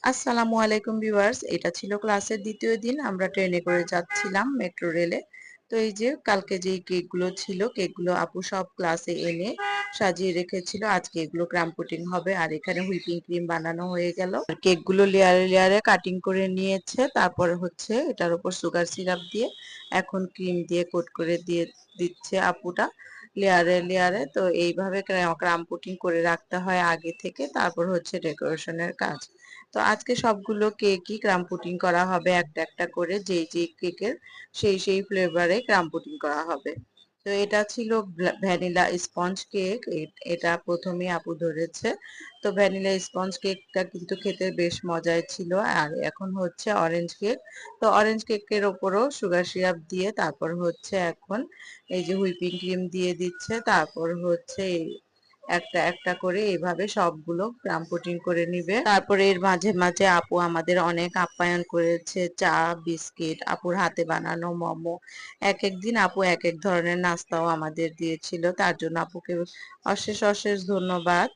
আসসালামু আলাইকুম ভিউয়ার্স, এটা ছিল ক্লাসের দ্বিতীয় দিন। আমরা ট্রেনে করে যাচ্ছিলাম মেট্রো রেলে। তো এই যে কালকে যেই কেকগুলো ছিল, কেকগুলো আপু সব ক্লাসে এনে সাজিয়ে রেখেছিল। আজকে এগুলো ক্রাম্ব পুডিং হবে। আর এখানে হুইপিং ক্রিম বানানো হয়ে গেল। আর কেকগুলো লেয়ারে লেয়ারে কাটিং করে নিয়েছে। তারপরে হচ্ছে এটার উপর সুগার সিরাপ দিয়ে এখন ক্রিম দিয়ে কোট করে দিয়ে দিচ্ছে আপুটা লেয়ারে লেয়ারে। তো এইভাবে ক্রাম্ব পুডিং করে রাখতে হয় আগে থেকে, তারপর হচ্ছে ডেকোরেশনের কাজ। তো আজকে সবগুলো কেকই ক্রাম্ব পুডিং করা হবে একটা একটা করে, যেই যেই কেকের সেই ফ্লেভারে ক্রাম্ব পুডিং করা হবে। তো এটা ছিল ভ্যানিলা স্পঞ্জ কেক। এটা প্রথমে আপু ধরেছে। তো ভ্যানিলা স্পঞ্জ কেকটা কিন্তু খেতে বেশ মজাই ছিল। আর এখন হচ্ছে অরেঞ্জ কেক। তো অরেঞ্জ কেকের ওপরও সুগার সিরাপ দিয়ে তারপর হচ্ছে এখন এই যে হুইপিং ক্রিম দিয়ে দিচ্ছে। তারপর হচ্ছে একটা একটা করে এইভাবে সবগুলো ক্রাম্ব পুডিং করে নিবে। তারপরে এর মাঝে মাঝে আপু আমাদের অনেক আপ্যায়ন করেছে, চা, বিস্কিট, আপুর হাতে বানানো মোমো। এক এক দিন আপু এক এক ধরনের নাস্তাও আমাদের দিয়েছিল, তার জন্য আপুকে অশেষ অশেষ ধন্যবাদ।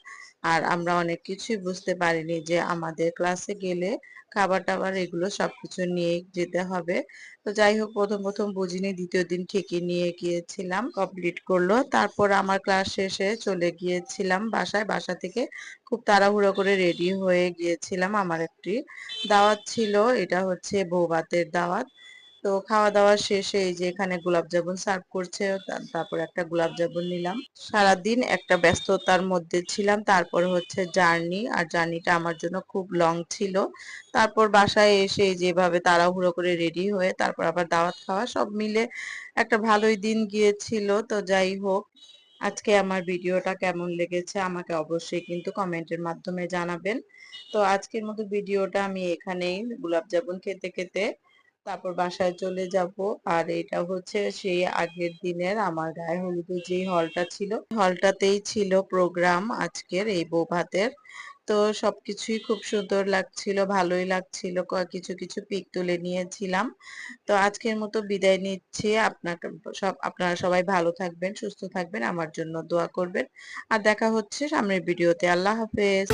আর আমরা অনেক কিছুই বুঝতে পারিনি যে আমাদের ক্লাসে গেলে খাবার টাবার এগুলো সবকিছু নিয়ে যেতে হবে। তো যাই হোক, প্রথম প্রথম বুঝিনি, দ্বিতীয় দিন ঠিকই নিয়ে গিয়েছিলাম, কমপ্লিট করলো। তারপর আমার ক্লাস শেষে চলে গিয়েছিলাম বাসায়। বাসা থেকে খুব তাড়াহুড়ো করে রেডি হয়ে গিয়েছিলাম। আমার একটি দাওয়াত ছিল, এটা হচ্ছে বৌভাতের দাওয়াত। তো খাওয়া দাওয়া শেষে এই যে এখানে গোলাপ জামুন সার্ভ করছে, তারপর একটা গোলাপ জামুন নিলাম। সারাদিন একটা ব্যস্ততার মধ্যে ছিলাম। তারপর হচ্ছে জার্নি, আর জার্নিটা আমার জন্য খুব লং ছিল। তারপর বাসায় এসে যেভাবে তাড়াহুড়ো করে রেডি হয়ে তারপর আবার দাওয়াত খাওয়া, সব মিলে একটা ভালোই দিন গিয়েছিল। তো যাই হোক, আজকে আমার ভিডিওটা কেমন লেগেছে আমাকে অবশ্যই কিন্তু কমেন্টের মাধ্যমে জানাবেন। তো আজকের মতো ভিডিওটা আমি এখানেই, গোলাপ জামুন খেতে খেতে তারপর বাসায় চলে যাব। আর এটা হচ্ছে সেই আগের দিনের আমার গায়ে হলুদের যে হলটা ছিল, হলটাতেই ছিল প্রোগ্রাম আজকের এই বৌভাতের। তো সবকিছুই খুব সুন্দর লাগছিল, ভালোই লাগছিল। কিছু কিছু পিক তুলে নিয়েছিলাম। তো আজকের মতো বিদায় নিচ্ছি। আপনারা সবাই ভালো থাকবেন, সুস্থ থাকবেন, আমার জন্য দোয়া করবেন। আর দেখা হচ্ছে সামনের ভিডিওতে। আল্লাহ হাফেজ।